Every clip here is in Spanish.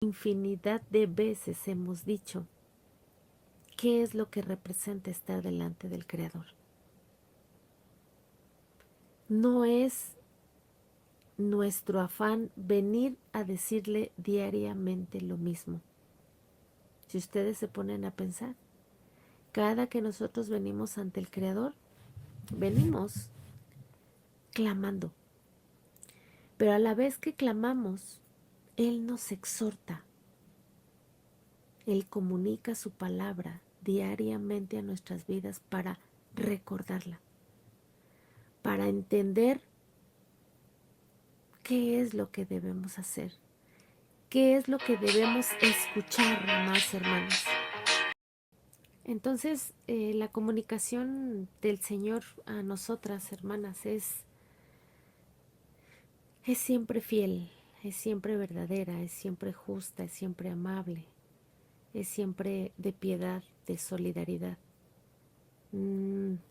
infinidad de veces hemos dicho qué es lo que representa estar delante del Creador. No es nuestro afán venir a decirle diariamente lo mismo. Si ustedes se ponen a pensar, cada que nosotros venimos ante el Creador, venimos clamando. Pero a la vez que clamamos, Él nos exhorta. Él comunica su palabra diariamente a nuestras vidas para recordarla, para entender qué es lo que debemos hacer, qué es lo que debemos escuchar más, hermanos. Entonces, la comunicación del Señor a nosotras, hermanas, es siempre fiel, es siempre verdadera, es siempre justa, es siempre amable, es siempre de piedad, de solidaridad.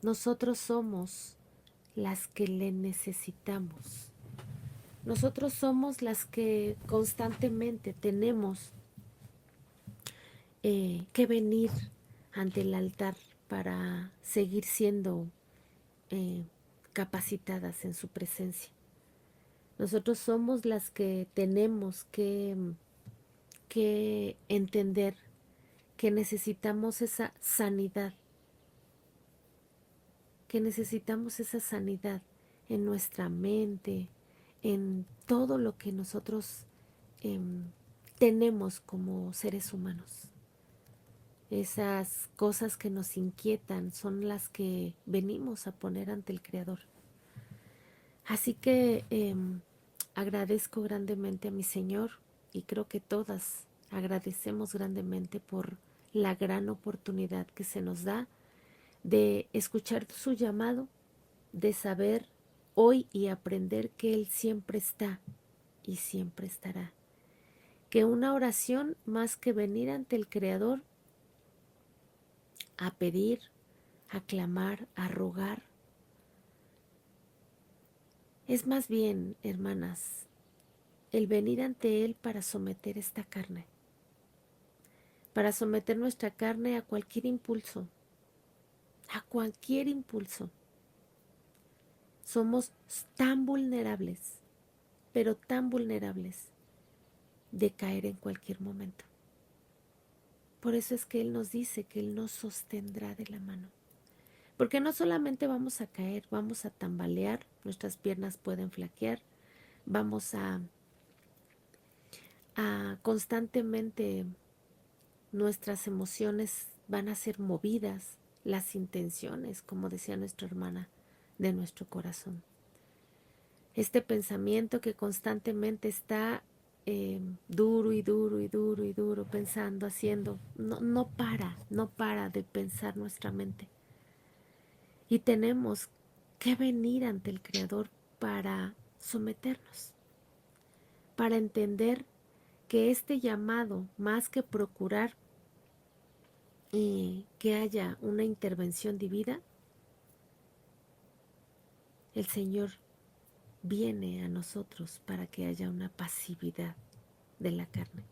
Nosotros somos las que le necesitamos. Nosotros somos las que constantemente tenemos que venir ante el altar para seguir siendo eh, capacitadas en su presencia. Nosotros somos las que tenemos que entender que necesitamos esa sanidad, en nuestra mente, en todo lo que nosotros em, tenemos como seres humanos. Esas cosas que nos inquietan son las que venimos a poner ante el Creador. Así que agradezco grandemente a mi Señor y creo que todas agradecemos grandemente por la gran oportunidad que se nos da de escuchar su llamado, de saber hoy y aprender que Él siempre está y siempre estará. Que una oración, más que venir ante el Creador a pedir, a clamar, a rogar, es más bien, hermanas, el venir ante Él para someter esta carne, para someter nuestra carne a cualquier impulso, a cualquier impulso. Somos tan vulnerables, pero tan vulnerables de caer en cualquier momento. Por eso es que Él nos dice que Él nos sostendrá de la mano. Porque no solamente vamos a caer, vamos a tambalear, nuestras piernas pueden flaquear, vamos a constantemente, nuestras emociones van a ser movidas, las intenciones, como decía nuestra hermana, de nuestro corazón. Este pensamiento que constantemente está duro y duro y duro y duro, pensando, haciendo, no para de pensar nuestra mente. Y tenemos que venir ante el Creador para someternos, para entender que este llamado, más que procurar que haya una intervención divina, el Señor viene a nosotros para que haya una pasividad de la carne,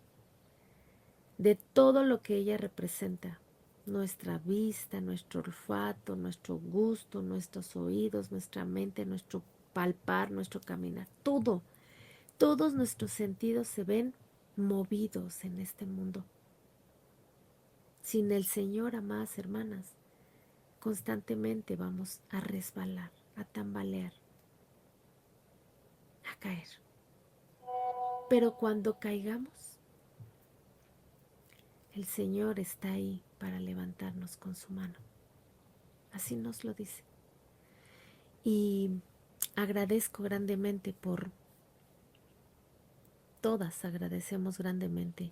de todo lo que ella representa, nuestra vista, nuestro olfato, nuestro gusto, nuestros oídos, nuestra mente, nuestro palpar, nuestro caminar, todos nuestros sentidos se ven movidos en este mundo. Sin el Señor, amadas hermanas, constantemente vamos a resbalar, a tambalear, a caer. Pero cuando caigamos, el Señor está ahí para levantarnos con su mano. Así nos lo dice. Y agradezco grandemente todas agradecemos grandemente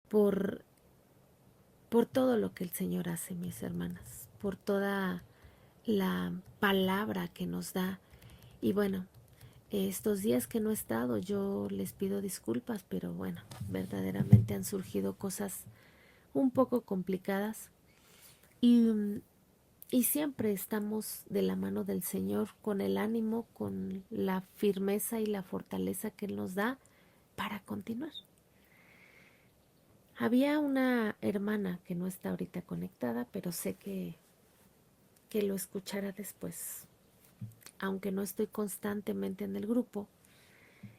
por todo lo que el Señor hace, mis hermanas, por toda la palabra que nos da. Y bueno, estos días que no he estado, yo les pido disculpas, pero bueno, verdaderamente han surgido cosas un poco complicadas y, y siempre estamos de la mano del Señor con el ánimo, con la firmeza y la fortaleza que Él nos da para continuar. Había una hermana que no está ahorita conectada, pero sé que lo escuchará después. Aunque no estoy constantemente en el grupo,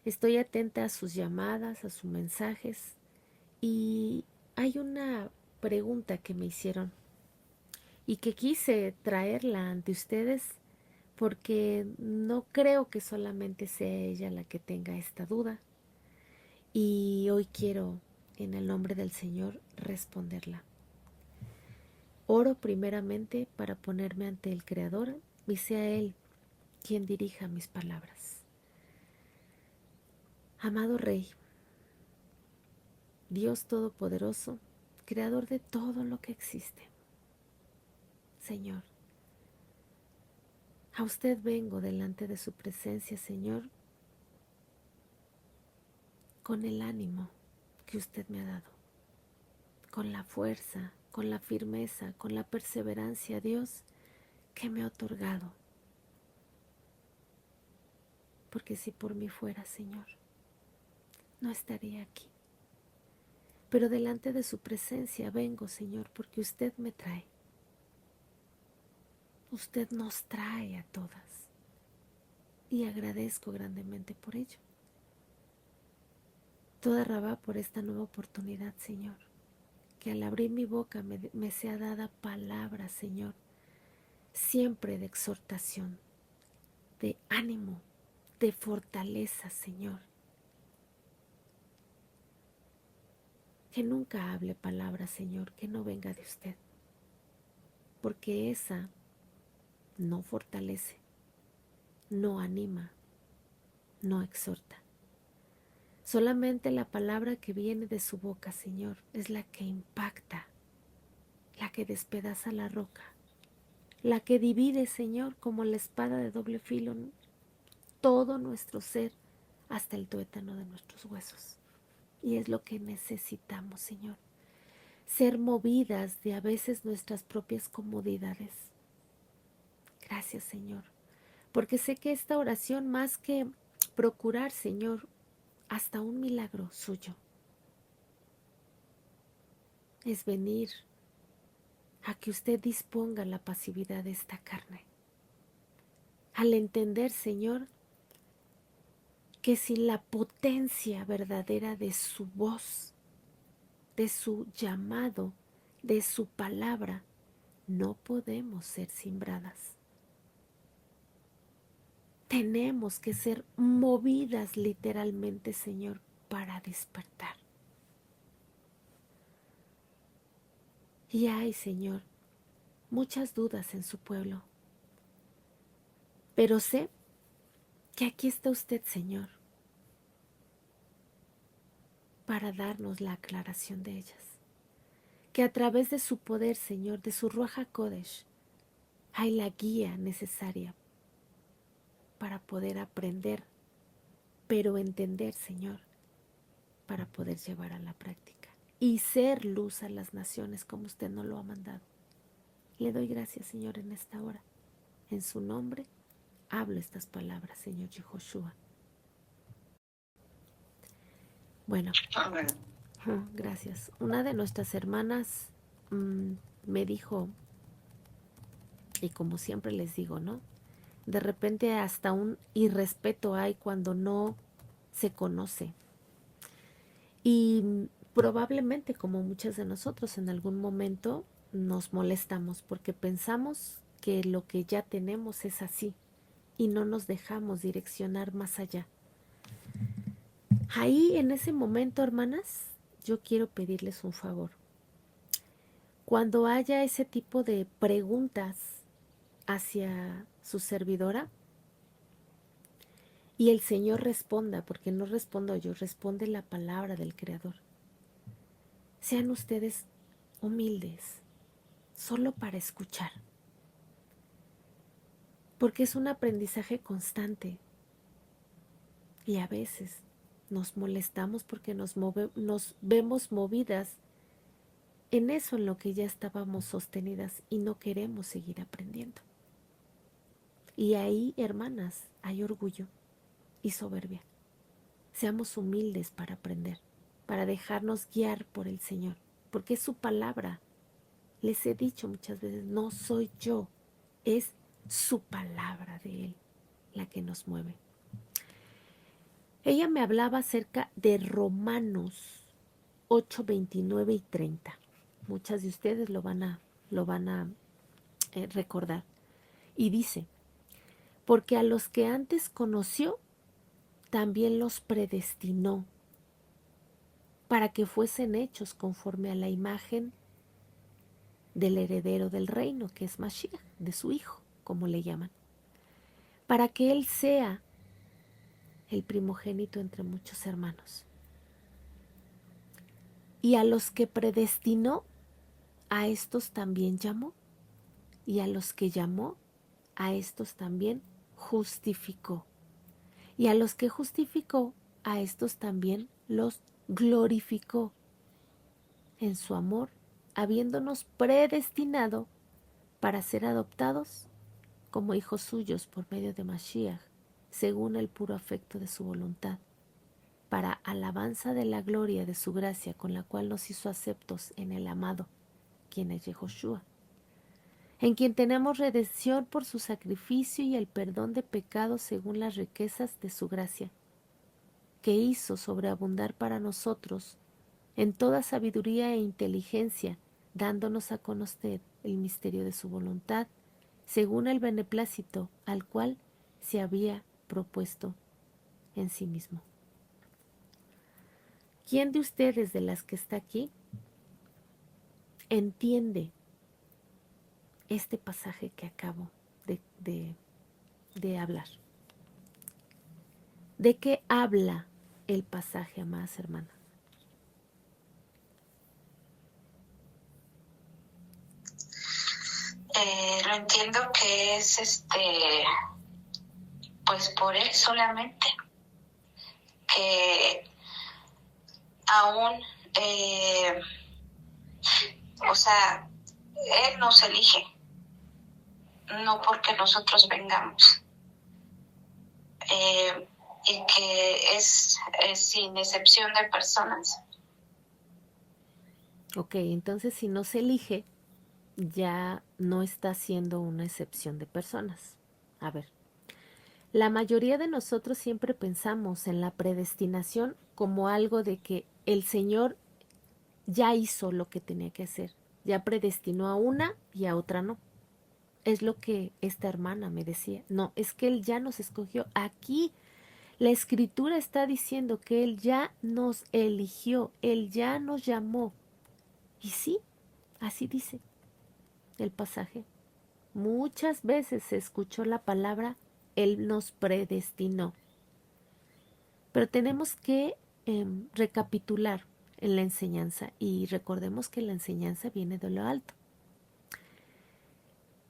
estoy atenta a sus llamadas, a sus mensajes, y hay una pregunta que me hicieron y que quise traerla ante ustedes porque no creo que solamente sea ella la que tenga esta duda, y hoy quiero, en el nombre del Señor, responderla. Oro primeramente para ponerme ante el Creador y sea Él quien dirija mis palabras. Amado Rey, Dios Todopoderoso, Creador de todo lo que existe, Señor, a usted vengo delante de su presencia, Señor, con el ánimo que usted me ha dado, con la fuerza, con la firmeza, con la perseverancia, Dios, que me ha otorgado. Porque si por mí fuera, Señor, no estaría aquí. Pero delante de su presencia vengo, Señor, porque usted me trae. Usted nos trae a todas. Y agradezco grandemente por ello. Toda Rabá por esta nueva oportunidad, Señor. Que al abrir mi boca me sea dada palabra, Señor, siempre de exhortación, de ánimo, de fortaleza, Señor. Que nunca hable palabra, Señor, que no venga de usted, porque esa no fortalece, no anima, no exhorta. Solamente la palabra que viene de su boca, Señor, es la que impacta, la que despedaza la roca, la que divide, Señor, como la espada de doble filo, todo nuestro ser hasta el tuétano de nuestros huesos. Y es lo que necesitamos, Señor, ser movidas de a veces nuestras propias comodidades. Gracias, Señor, porque sé que esta oración, más que procurar, Señor, hasta un milagro suyo, es venir a que usted disponga la pasividad de esta carne. Al entender, Señor, que sin la potencia verdadera de su voz, de su llamado, de su palabra, no podemos ser simbradas. Tenemos que ser movidas literalmente, Señor, para despertar. Y hay, Señor, muchas dudas en su pueblo. Pero sé que aquí está usted, Señor, para darnos la aclaración de ellas. Que a través de su poder, Señor, de su Ruach HaKodesh, hay la guía necesaria para poder aprender, pero entender, Señor, para poder llevar a la práctica y ser luz a las naciones como usted nos lo ha mandado. Le doy gracias, Señor, en esta hora. En su nombre hablo estas palabras, Señor Yehoshua. Bueno, gracias. Una de nuestras hermanas me dijo, y como siempre les digo, ¿no? De repente hasta un irrespeto hay cuando no se conoce. Y probablemente, como muchas de nosotros, en algún momento nos molestamos porque pensamos que lo que ya tenemos es así y no nos dejamos direccionar más allá. Ahí, en ese momento, hermanas, yo quiero pedirles un favor. Cuando haya ese tipo de preguntas hacia su servidora y el Señor responda, porque no respondo yo, responde la palabra del Creador, sean ustedes humildes, solo para escuchar, porque es un aprendizaje constante y a veces nos molestamos porque nos vemos movidas en eso en lo que ya estábamos sostenidas y no queremos seguir aprendiendo. Y ahí, hermanas, hay orgullo y soberbia. Seamos humildes para aprender. para dejarnos guiar por el Señor, porque es su palabra. Les he dicho muchas veces, no soy yo, es su palabra de Él la que nos mueve. Ella me hablaba acerca de Romanos 8, 29 y 30. Muchas de ustedes lo van a recordar. Y dice, porque a los que antes conoció, también los predestinó para que fuesen hechos conforme a la imagen del heredero del reino, que es Mashiach, de su hijo, como le llaman, para que él sea el primogénito entre muchos hermanos. Y a los que predestinó, a estos también llamó, y a los que llamó, a estos también justificó, y a los que justificó, a estos también los glorificó en su amor, habiéndonos predestinado para ser adoptados como hijos suyos por medio de Mashiach, según el puro afecto de su voluntad, para alabanza de la gloria de su gracia, con la cual nos hizo aceptos en el amado, quien es Yehoshua, en quien tenemos redención por su sacrificio y el perdón de pecados según las riquezas de su gracia, que hizo sobreabundar para nosotros en toda sabiduría e inteligencia, dándonos a conocer el misterio de su voluntad, según el beneplácito al cual se había propuesto en sí mismo. ¿Quién de ustedes, de las que está aquí, entiende este pasaje que acabo de hablar? ¿De qué habla el pasaje, amadas hermanas? Lo entiendo que es pues por él solamente, que aún, o sea, él nos elige, no porque nosotros vengamos, y que es sin excepción de personas. Ok, entonces si no se elige, ya no está siendo una excepción de personas. A ver, la mayoría de nosotros siempre pensamos en la predestinación como algo de que el Señor ya hizo lo que tenía que hacer, ya predestinó a una y a otra no. Es lo que esta hermana me decía. No, es que Él ya nos escogió. Aquí la Escritura está diciendo que Él ya nos eligió, Él ya nos llamó. Y sí, así dice el pasaje. Muchas veces se escuchó la palabra Él nos predestinó. Pero tenemos que recapitular en la enseñanza y recordemos que la enseñanza viene de lo alto.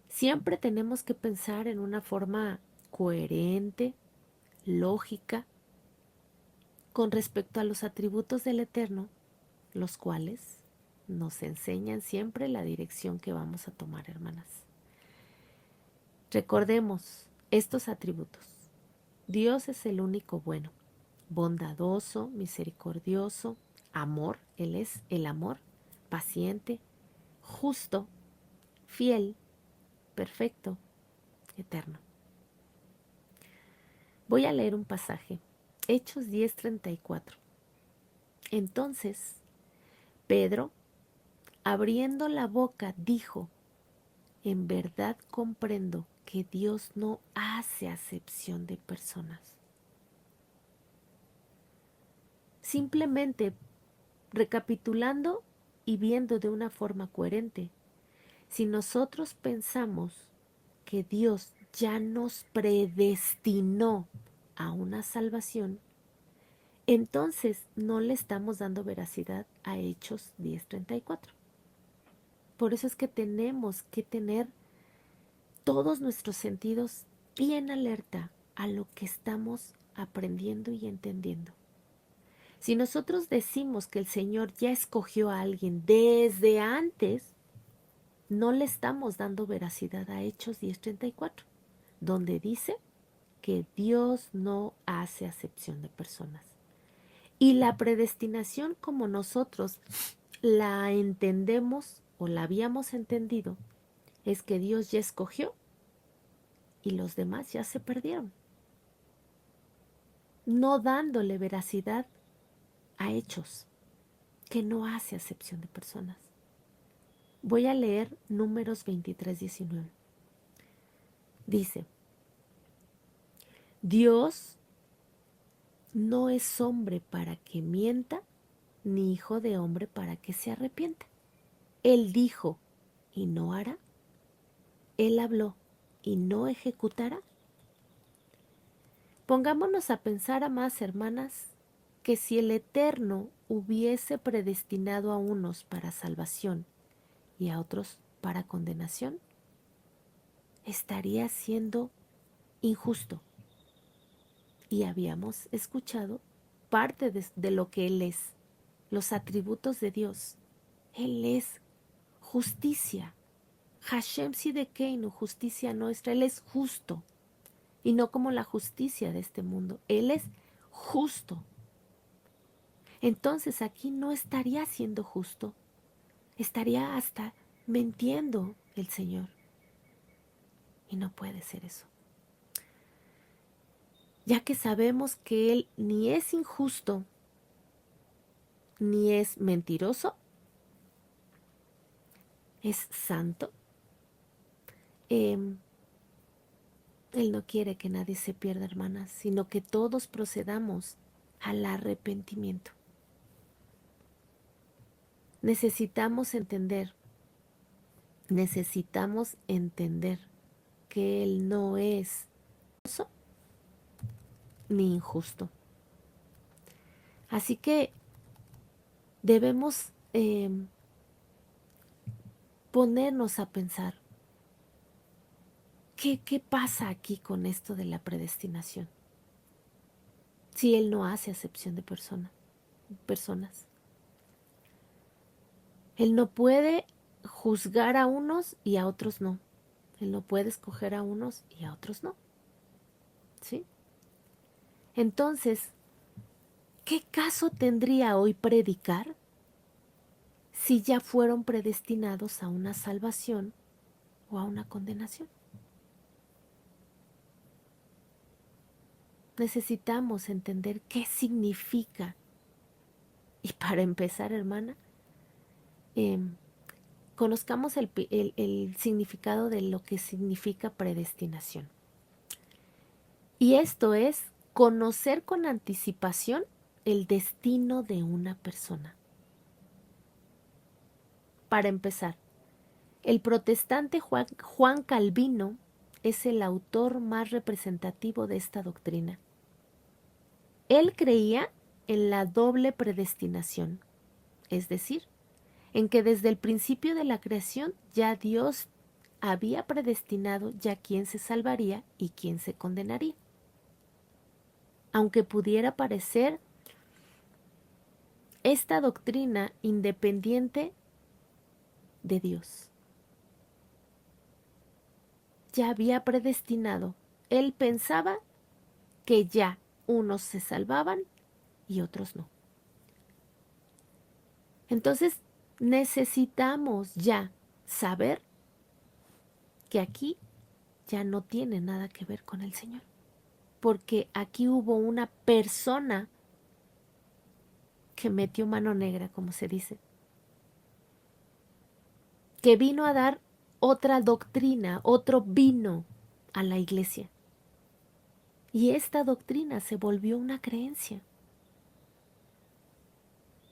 Siempre tenemos que pensar en una forma coherente, lógica, con respecto a los atributos del Eterno, los cuales nos enseñan siempre la dirección que vamos a tomar, hermanas. Recordemos estos atributos. Dios es el único bueno, bondadoso, misericordioso, amor, Él es el amor, paciente, justo, fiel, perfecto, eterno. Voy a leer un pasaje, Hechos 10:34. Entonces, Pedro, abriendo la boca, dijo, en verdad comprendo que Dios no hace acepción de personas. Simplemente recapitulando y viendo de una forma coherente, si nosotros pensamos que Dios ya nos predestinó a una salvación, entonces no le estamos dando veracidad a Hechos 10:34. Por eso es que tenemos que tener todos nuestros sentidos bien alerta a lo que estamos aprendiendo y entendiendo. Si nosotros decimos que el Señor ya escogió a alguien desde antes, no le estamos dando veracidad a Hechos 10:34, donde dice que Dios no hace acepción de personas. Y la predestinación, como nosotros la entendemos o la habíamos entendido, es que Dios ya escogió y los demás ya se perdieron, no dándole veracidad a hechos, que no hace acepción de personas. Voy a leer Números 23:19. Dice, Dios no es hombre para que mienta, ni hijo de hombre para que se arrepienta. Él dijo y no hará. Él habló y no ejecutará. Pongámonos a pensar, amadas hermanas, que si el Eterno hubiese predestinado a unos para salvación y a otros para condenación, estaría siendo injusto. Y habíamos escuchado parte de lo que Él es, los atributos de Dios. Él es justicia. Hashem Sidekeinu, justicia nuestra. Él es justo. Y no como la justicia de este mundo. Él es justo. Entonces aquí no estaría siendo justo. Estaría hasta mintiendo el Señor. Y no puede ser eso. Ya que sabemos que Él ni es injusto, ni es mentiroso, es santo. Él no quiere que nadie se pierda, hermanas, sino que todos procedamos al arrepentimiento. Necesitamos entender que Él no es injusto ni injusto. Así que debemos ponernos a pensar, ¿qué pasa aquí con esto de la predestinación? Si Él no hace acepción de personas. Él no puede juzgar a unos y a otros no. Él no puede escoger a unos y a otros no. ¿Sí? Entonces, ¿qué caso tendría hoy predicar si ya fueron predestinados a una salvación o a una condenación? Necesitamos entender qué significa. Y para empezar, hermana, conozcamos el significado de lo que significa predestinación. Y esto es conocer con anticipación el destino de una persona. Para empezar, el protestante Juan Calvino es el autor más representativo de esta doctrina. Él creía en la doble predestinación, es decir, en que desde el principio de la creación ya Dios había predestinado ya quién se salvaría y quién se condenaría. Aunque pudiera parecer esta doctrina independiente de Dios, ya había predestinado. Él pensaba que ya unos se salvaban y otros no. Entonces necesitamos ya saber que aquí ya no tiene nada que ver con el Señor, porque aquí hubo una persona que metió mano negra, como se dice, que vino a dar otra doctrina, otro vino a la iglesia. Y esta doctrina se volvió una creencia.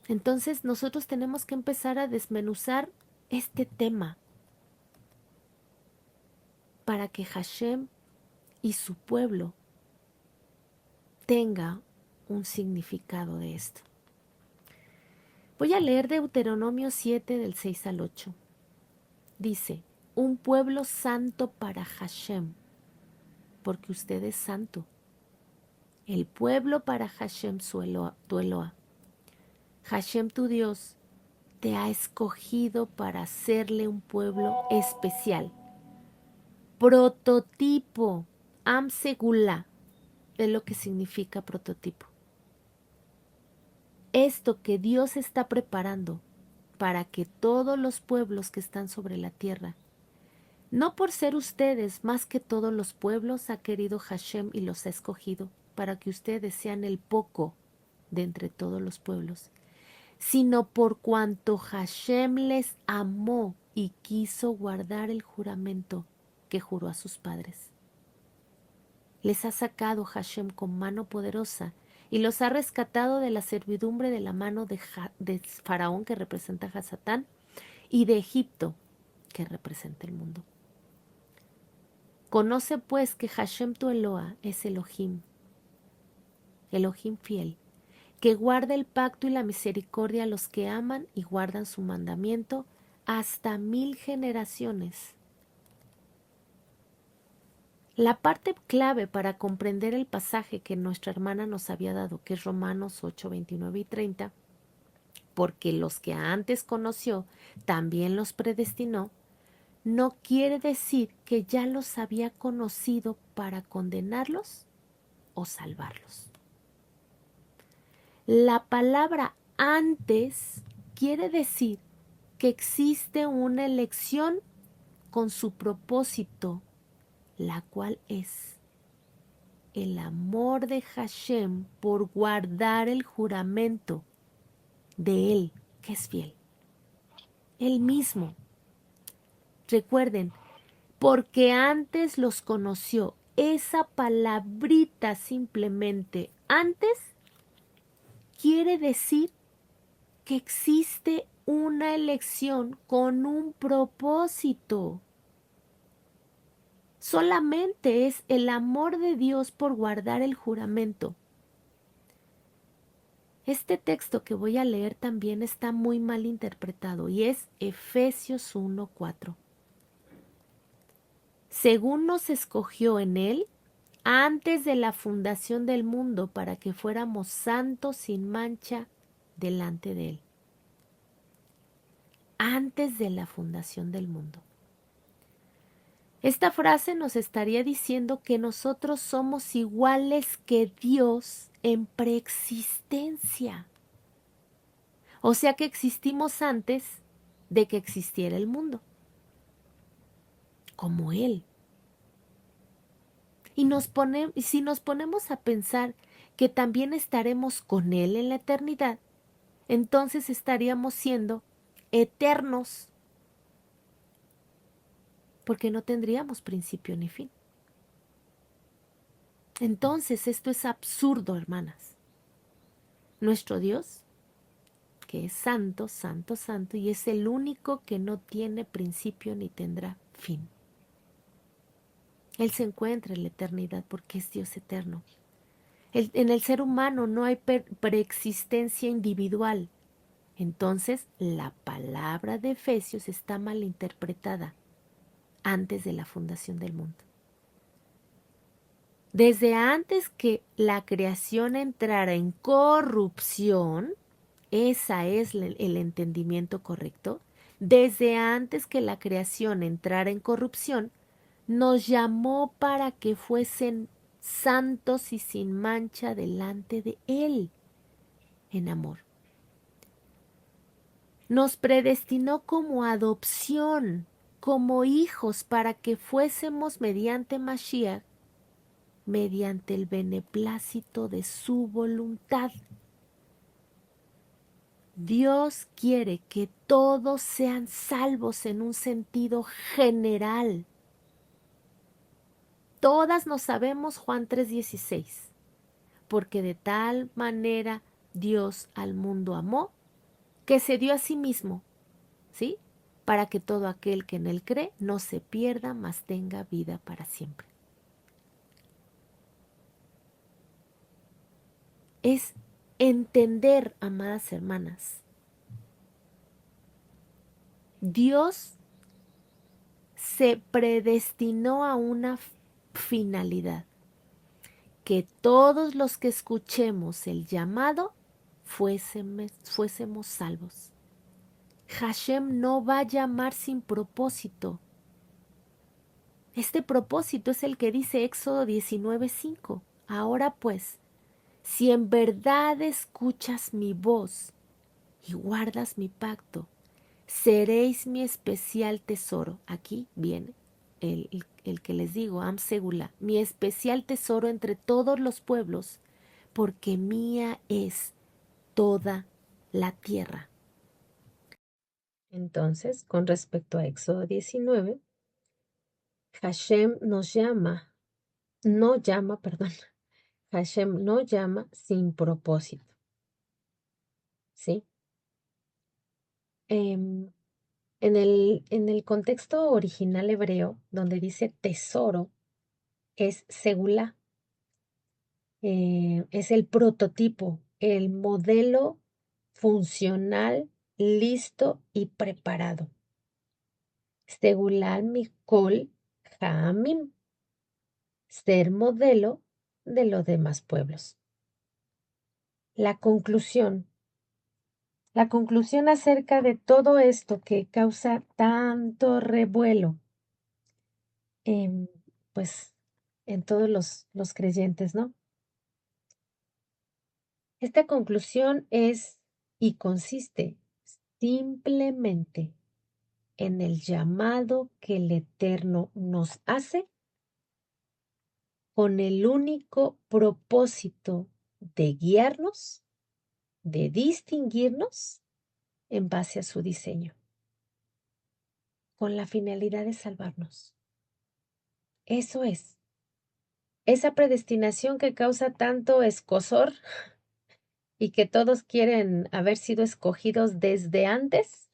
Entonces nosotros tenemos que empezar a desmenuzar este tema para que Hashem y su pueblo tenga un significado de esto. Voy a leer Deuteronomio 7 del 6 al 8. Dice, un pueblo santo para Hashem, porque usted es santo. El pueblo para Hashem tu Eloa. Hashem tu Dios te ha escogido para hacerle un pueblo especial. Prototipo, Am Segula, es lo que significa prototipo. esto que Dios está preparando para que todos los pueblos que están sobre la tierra, no por ser ustedes más que todos los pueblos, ha querido Hashem y los ha escogido para que ustedes sean el poco de entre todos los pueblos, sino por cuanto Hashem les amó y quiso guardar el juramento que juró a sus padres. Les ha sacado Hashem con mano poderosa y los ha rescatado de la servidumbre de la mano de Faraón, que representa a Satán, y de Egipto, que representa el mundo. Conoce pues que Hashem tu Eloa es Elohim, Elohim fiel, que guarda el pacto y la misericordia a los que aman y guardan su mandamiento hasta 1000 generaciones. La parte clave para comprender el pasaje que nuestra hermana nos había dado, que es Romanos 8, 29 y 30, porque los que antes conoció también los predestinó, no quiere decir que ya los había conocido para condenarlos o salvarlos. La palabra antes quiere decir que existe una elección con su propósito, la cual es el amor de Hashem por guardar el juramento de Él, que es fiel. Él mismo. Recuerden, porque antes los conoció. Esa palabrita simplemente antes quiere decir que existe una elección con un propósito. Solamente es el amor de Dios por guardar el juramento. Este texto que voy a leer también está muy mal interpretado y es Efesios 1:4. Según nos escogió en Él antes de la fundación del mundo para que fuéramos santos sin mancha delante de Él. Antes de la fundación del mundo. Esta frase nos estaría diciendo que nosotros somos iguales que Dios en preexistencia. O sea que existimos antes de que existiera el mundo. Como Él. Y si nos ponemos a pensar que también estaremos con Él en la eternidad, entonces estaríamos siendo eternos, porque no tendríamos principio ni fin. Entonces esto es absurdo, hermanas. Nuestro Dios, que es santo, santo, santo, y es el único que no tiene principio ni tendrá fin. Él se encuentra en la eternidad porque es Dios eterno. En el ser humano no hay preexistencia individual. Entonces, la palabra de Efesios está mal interpretada antes de la fundación del mundo. Desde antes que la creación entrara en corrupción, ese es el entendimiento correcto, desde antes que la creación entrara en corrupción, nos llamó para que fuesen santos y sin mancha delante de Él, en amor. Nos predestinó como adopción, como hijos, para que fuésemos mediante Mashiach, mediante el beneplácito de su voluntad. Dios quiere que todos sean salvos en un sentido general. Todas nos sabemos Juan 3:16, porque de tal manera Dios al mundo amó, que se dio a sí mismo, ¿sí? Para que todo aquel que en él cree no se pierda, mas tenga vida para siempre. Es entender, amadas hermanas, Dios se predestinó a una finalidad, que todos los que escuchemos el llamado fuésemos salvos. Hashem no va a llamar sin propósito. Este propósito es el que dice Éxodo 19:5. Ahora pues, Si en verdad escuchas mi voz y guardas mi pacto, seréis mi especial tesoro. Aquí viene el que les digo, Am Segula, mi especial tesoro entre todos los pueblos, porque mía es toda la tierra. Entonces, con respecto a Éxodo 19, Hashem nos llama, no llama, perdón, Hashem no llama sin propósito, ¿sí? Em, en el contexto original hebreo, donde dice tesoro, es segula, es el prototipo, el modelo funcional, listo y preparado. Segulal Mikol Hamim, ser modelo de los demás pueblos. La conclusión. La conclusión acerca de todo esto que causa tanto revuelo, em, pues, en todos los creyentes, ¿no? Esta conclusión es y consiste simplemente en el llamado que el Eterno nos hace con el único propósito de guiarnos, de distinguirnos en base a su diseño, con la finalidad de salvarnos. Eso es. Esa predestinación que causa tanto escozor y que todos quieren haber sido escogidos desde antes,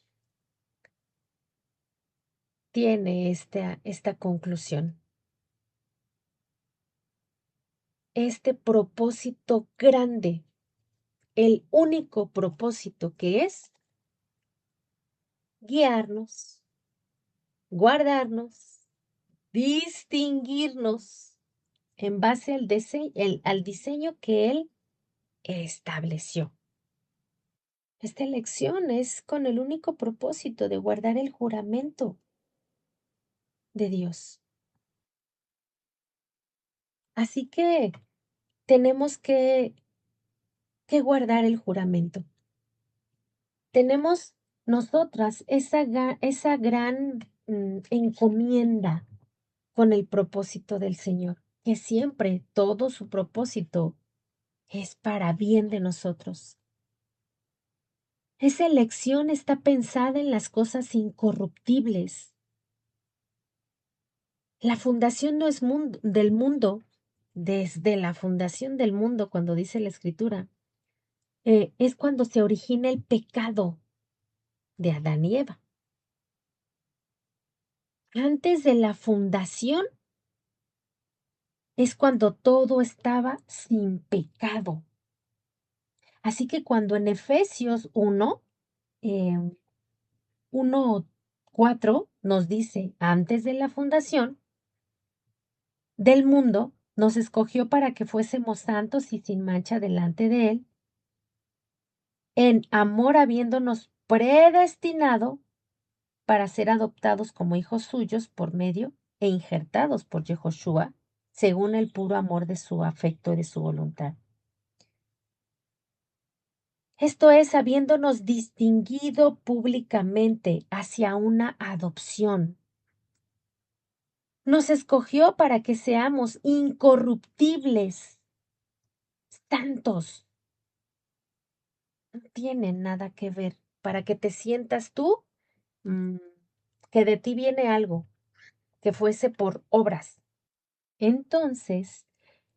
tiene esta conclusión. Este propósito grande, el único propósito que es guiarnos, guardarnos, distinguirnos en base al diseño que Él estableció. Esta elección es con el único propósito de guardar el juramento de Dios. Así que tenemos que guardar el juramento. Tenemos nosotras esa gran encomienda con el propósito del Señor, que siempre todo su propósito es para bien de nosotros. Esa elección está pensada en las cosas incorruptibles. La fundación no es del mundo, desde la fundación del mundo, cuando dice la Escritura, es cuando se origina el pecado de Adán y Eva. Antes de la fundación es cuando todo estaba sin pecado. Así que cuando en Efesios 1:4 nos dice, antes de la fundación del mundo, nos escogió para que fuésemos santos y sin mancha delante de Él, en amor habiéndonos predestinado para ser adoptados como hijos suyos por medio e injertados por Yehoshua, según el puro amor de su afecto y de su voluntad. Esto es, habiéndonos distinguido públicamente hacia una adopción. Nos escogió para que seamos incorruptibles, santos. No tiene nada que ver para que te sientas tú mm, que de ti viene algo, que fuese por obras. Entonces,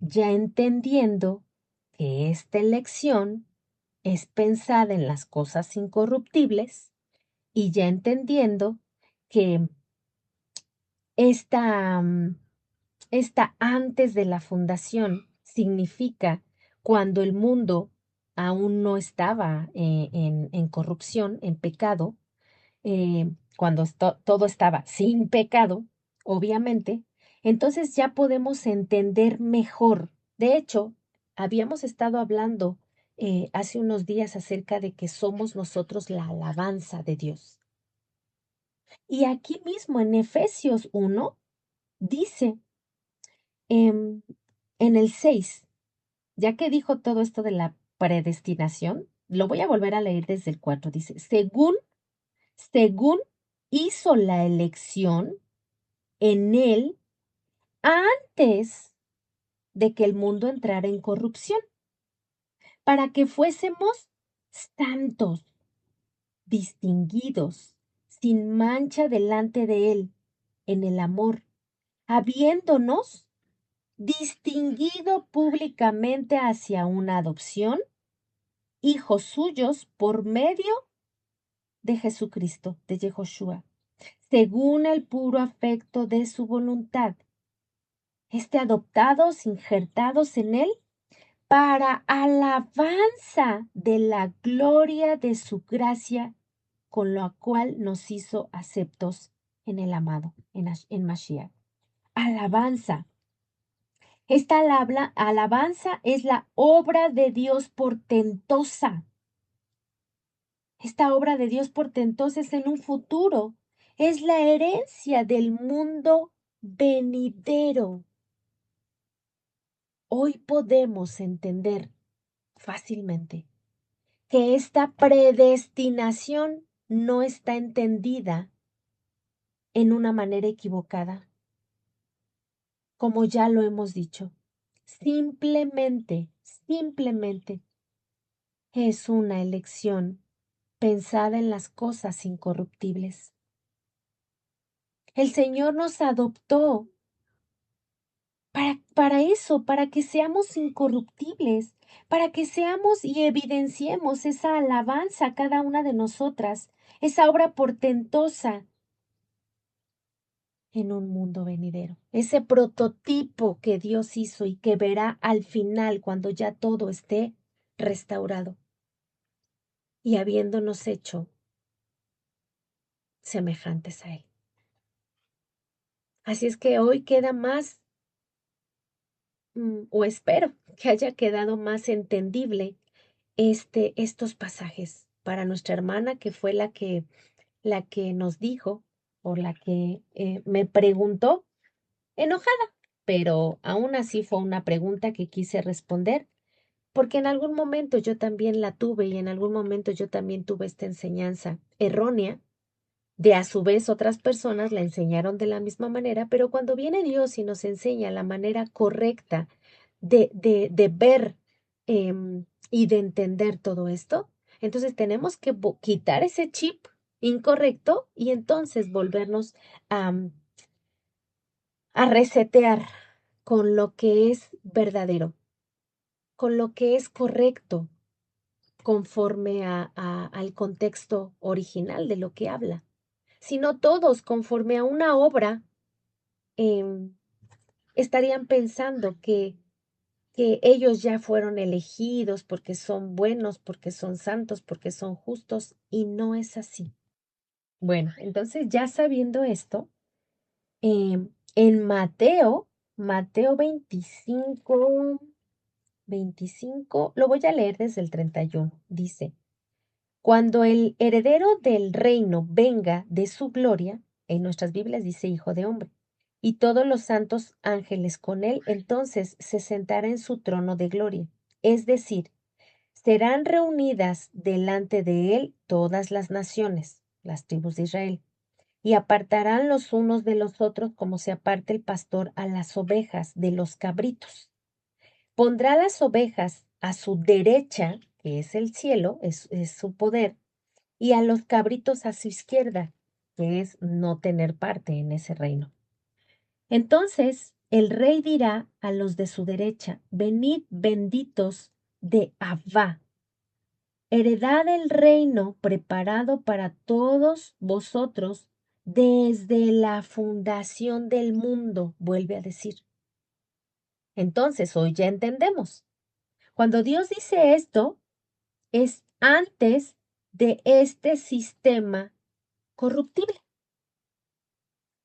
ya entendiendo que esta elección es pensada en las cosas incorruptibles y ya entendiendo que esta, esta antes de la fundación significa cuando el mundo aún no estaba en corrupción, en pecado, cuando todo estaba sin pecado, obviamente, entonces ya podemos entender mejor. De hecho, habíamos estado hablando hace unos días acerca de que somos nosotros la alabanza de Dios. Y aquí mismo en Efesios 1 dice, en el 6, ya que dijo todo esto de la predestinación, lo voy a volver a leer desde el 4. Dice, según hizo la elección en él antes de que el mundo entrara en corrupción, para que fuésemos santos, distinguidos, sin mancha delante de él, en el amor, habiéndonos distinguido públicamente hacia una adopción, hijos suyos por medio de Jesucristo, de Yehoshua, según el puro afecto de su voluntad, adoptados, injertados en él, para alabanza de la gloria de su gracia, con la cual nos hizo aceptos en el amado, en Mashiach. Alabanza. Esta alabanza es la obra de Dios portentosa. Esta obra de Dios portentosa es en un futuro. Es la herencia del mundo venidero. Hoy podemos entender fácilmente que esta predestinación no está entendida en una manera equivocada, como ya lo hemos dicho. Simplemente es una elección pensada en las cosas incorruptibles. El Señor nos adoptó para eso, para que seamos incorruptibles, para que seamos y evidenciemos esa alabanza a cada una de nosotras, esa obra portentosa en un mundo venidero, ese prototipo que Dios hizo y que verá al final cuando ya todo esté restaurado y habiéndonos hecho semejantes a Él. Así es que hoy queda más, o espero que haya quedado más entendible estos pasajes para nuestra hermana, que fue la que nos dijo, o la que me preguntó, enojada, pero aún así fue una pregunta que quise responder, porque en algún momento yo también la tuve y en algún momento yo también tuve esta enseñanza errónea. De a su vez otras personas la enseñaron de la misma manera, pero cuando viene Dios y nos enseña la manera correcta de ver y de entender todo esto, entonces tenemos que quitar ese chip incorrecto y entonces volvernos a resetear con lo que es verdadero, con lo que es correcto, conforme al contexto original de lo que habla, sino todos conforme a una obra estarían pensando que ellos ya fueron elegidos porque son buenos, porque son santos, porque son justos, y no es así. Bueno, entonces ya sabiendo esto, en Mateo 25, lo voy a leer desde el 31, dice, cuando el heredero del reino venga de su gloria, en nuestras Biblias dice Hijo de Hombre, y todos los santos ángeles con él, entonces se sentará en su trono de gloria. Es decir, serán reunidas delante de él todas las naciones, las tribus de Israel, y apartarán los unos de los otros como se aparta el pastor a las ovejas de los cabritos. Pondrá las ovejas a su derecha, que es el cielo, es su poder, y a los cabritos a su izquierda, que es no tener parte en ese reino. Entonces el rey dirá a los de su derecha, venid benditos de Abba, heredad el reino preparado para todos vosotros desde la fundación del mundo, vuelve a decir. Entonces hoy ya entendemos. Cuando Dios dice esto, es antes de este sistema corruptible,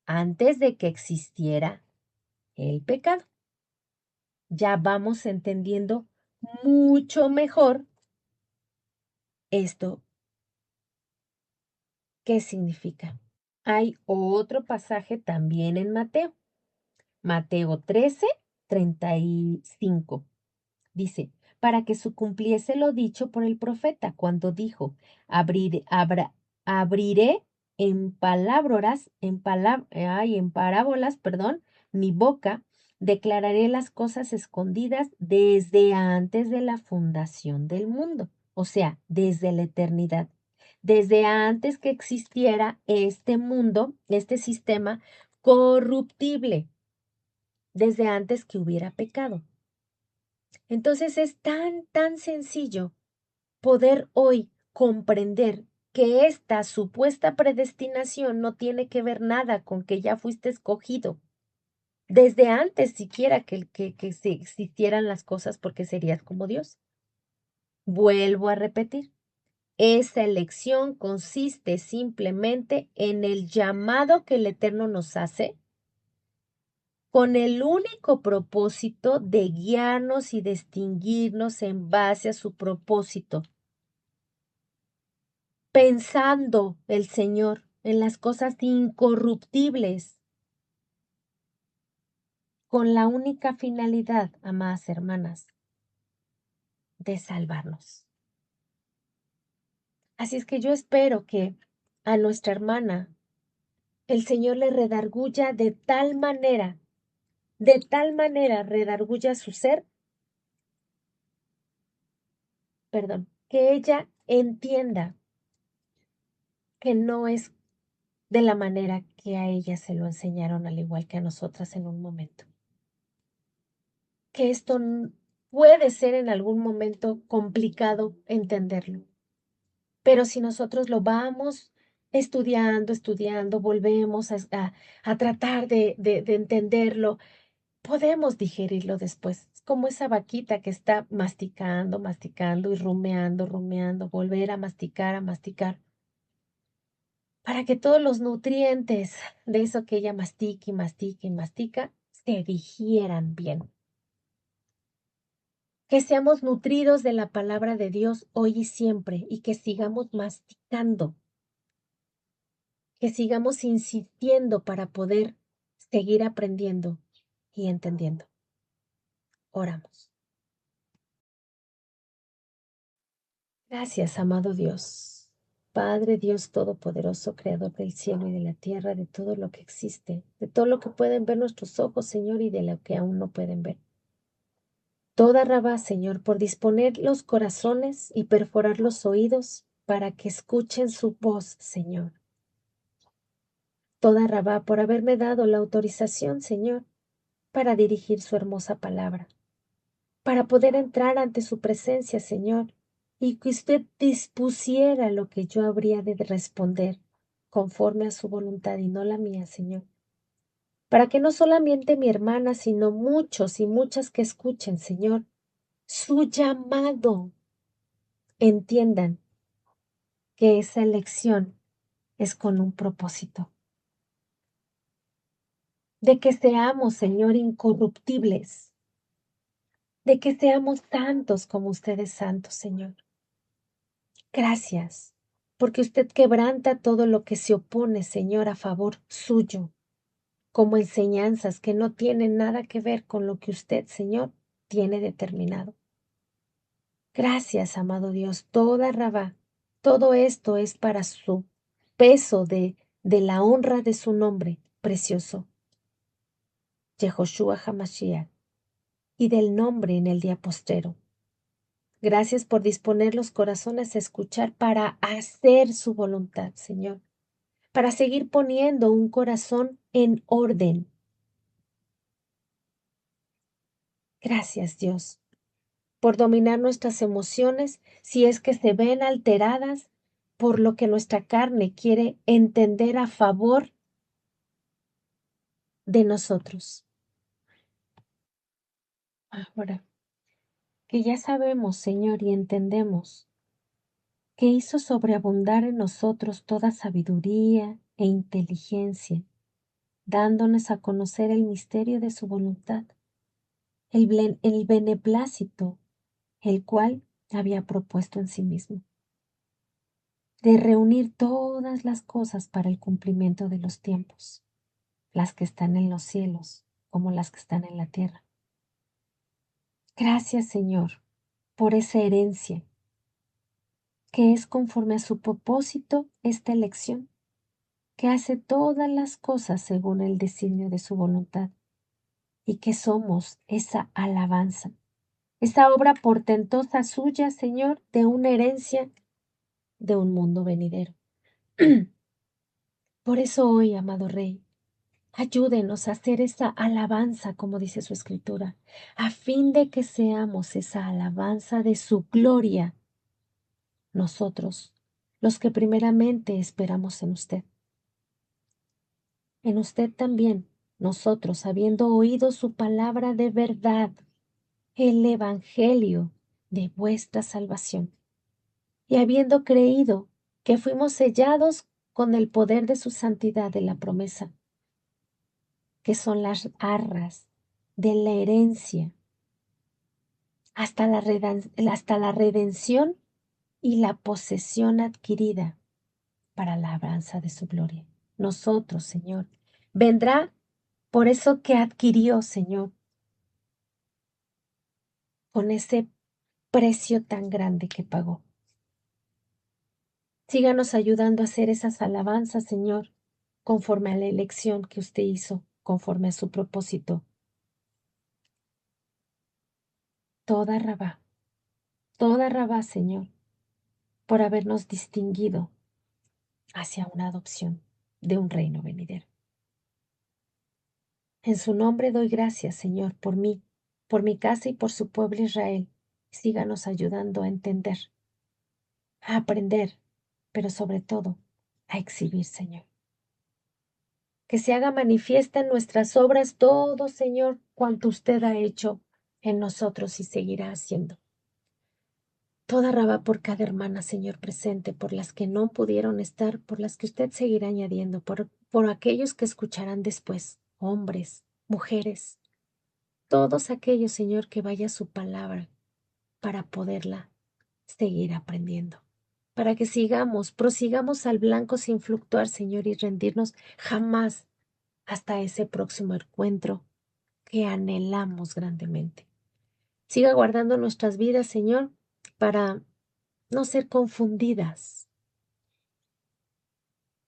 antes de que existiera el pecado. Ya vamos entendiendo mucho mejor esto. ¿Qué significa? Hay otro pasaje también en Mateo. Mateo 13:35. Dice, para que se cumpliese lo dicho por el profeta, cuando dijo, abriré en parábolas, perdón, mi boca, declararé las cosas escondidas desde antes de la fundación del mundo, o sea, desde la eternidad, desde antes que existiera este mundo, este sistema corruptible, desde antes que hubiera pecado. Entonces es tan sencillo poder hoy comprender que esta supuesta predestinación no tiene que ver nada con que ya fuiste escogido desde antes siquiera que se existieran las cosas, porque serías como Dios. Vuelvo a repetir, esa elección consiste simplemente en el llamado que el Eterno nos hace con el único propósito de guiarnos y distinguirnos en base a su propósito, pensando el Señor en las cosas incorruptibles, con la única finalidad, amadas hermanas, de salvarnos. Así es que yo espero que a nuestra hermana el Señor le redarguya de tal manera redarguya su ser, perdón, que ella entienda que no es de la manera que a ella se lo enseñaron, al igual que a nosotras en un momento. Que esto puede ser en algún momento complicado entenderlo, pero si nosotros lo vamos estudiando, volvemos a tratar de entenderlo, podemos digerirlo después. Es como esa vaquita que está masticando y rumeando, volver a masticar, para que todos los nutrientes de eso que ella mastica, se digieran bien. Que seamos nutridos de la palabra de Dios hoy y siempre y que sigamos masticando, que sigamos insistiendo para poder seguir aprendiendo y entendiendo. Oramos. Gracias, amado Dios, Padre Dios Todopoderoso, Creador del cielo y de la tierra, de todo lo que existe, de todo lo que pueden ver nuestros ojos, Señor, y de lo que aún no pueden ver. Toda Rabá, Señor, por disponer los corazones y perforar los oídos para que escuchen su voz, Señor. Toda Rabá, por haberme dado la autorización, Señor, para dirigir su hermosa palabra, para poder entrar ante su presencia, Señor, y que usted dispusiera lo que yo habría de responder conforme a su voluntad y no la mía, Señor. Para que no solamente mi hermana, sino muchos y muchas que escuchen, Señor, su llamado, entiendan que esa elección es con un propósito. De que seamos, Señor, incorruptibles. De que seamos santos como usted es santo, Señor. Gracias, porque usted quebranta todo lo que se opone, Señor, a favor suyo, como enseñanzas que no tienen nada que ver con lo que usted, Señor, tiene determinado. Gracias, amado Dios, toda Rabá, todo esto es para su peso de la honra de su nombre precioso, Yehoshua HaMashiach, y del nombre en el día postrero. Gracias por disponer los corazones a escuchar para hacer su voluntad, Señor, para seguir poniendo un corazón en orden. Gracias, Dios, por dominar nuestras emociones si es que se ven alteradas por lo que nuestra carne quiere entender a favor de nosotros. Ahora que ya sabemos, Señor, y entendemos que hizo sobreabundar en nosotros toda sabiduría e inteligencia, dándonos a conocer el misterio de su voluntad, el beneplácito, el cual había propuesto en sí mismo, de reunir todas las cosas para el cumplimiento de los tiempos, las que están en los cielos como las que están en la tierra. Gracias, Señor, por esa herencia, que es conforme a su propósito esta elección, que hace todas las cosas según el designio de su voluntad, y que somos esa alabanza, esa obra portentosa suya, Señor, de una herencia de un mundo venidero. Por eso hoy, amado Rey, ayúdenos a hacer esa alabanza, como dice su escritura, a fin de que seamos esa alabanza de su gloria, nosotros, los que primeramente esperamos en usted. En usted también, nosotros, habiendo oído su palabra de verdad, el evangelio de vuestra salvación, y habiendo creído que fuimos sellados con el poder de su santidad de la promesa, que son las arras de la herencia, hasta la redención y la posesión adquirida para la alabanza de su gloria. Nosotros, Señor, vendrá por eso que adquirió, Señor, con ese precio tan grande que pagó. Síganos ayudando a hacer esas alabanzas, Señor, conforme a la elección que usted hizo, conforme a su propósito. Toda Rabá, Señor, por habernos distinguido hacia una adopción de un reino venidero. En su nombre doy gracias, Señor, por mí, por mi casa y por su pueblo Israel. Síganos ayudando a entender, a aprender, pero sobre todo a exhibir, Señor. Que se haga manifiesta en nuestras obras todo, Señor, cuanto usted ha hecho en nosotros y seguirá haciendo. Toda Rabá por cada hermana, Señor, presente, por las que no pudieron estar, por las que usted seguirá añadiendo, por aquellos que escucharán después, hombres, mujeres, todos aquellos, Señor, que vaya su palabra para poderla seguir aprendiendo, para que prosigamos al blanco sin fluctuar, Señor, y rendirnos jamás hasta ese próximo encuentro que anhelamos grandemente. Siga guardando nuestras vidas, Señor, para no ser confundidas,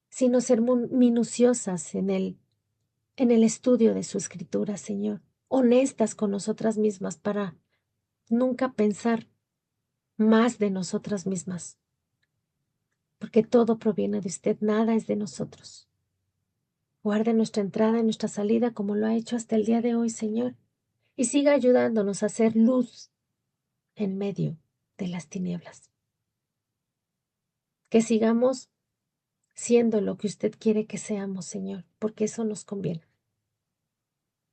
sino ser minuciosas en el estudio de su escritura, Señor, honestas con nosotras mismas para nunca pensar más de nosotras mismas, porque todo proviene de usted, nada es de nosotros. Guarde nuestra entrada y nuestra salida como lo ha hecho hasta el día de hoy, Señor, y siga ayudándonos a hacer luz en medio de las tinieblas. Que sigamos siendo lo que usted quiere que seamos, Señor, porque eso nos conviene.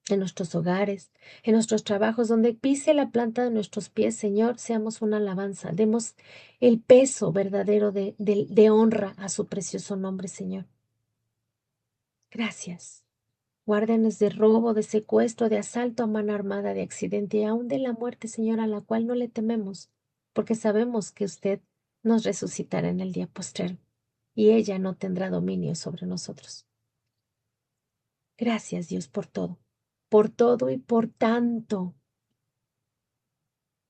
En nuestros hogares, en nuestros trabajos, donde pise la planta de nuestros pies, Señor, seamos una alabanza. Demos el peso verdadero de honra a su precioso nombre, Señor. Gracias. Guárdenos de robo, de secuestro, de asalto a mano armada, de accidente y aún de la muerte, Señor, a la cual no le tememos, porque sabemos que usted nos resucitará en el día postrero y ella no tendrá dominio sobre nosotros. Gracias, Dios, por todo y por tanto.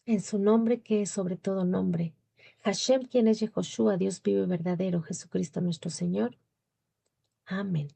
En su nombre que es sobre todo nombre, Hashem, quien es Yehoshua, Dios vivo y verdadero, Jesucristo nuestro Señor. Amén.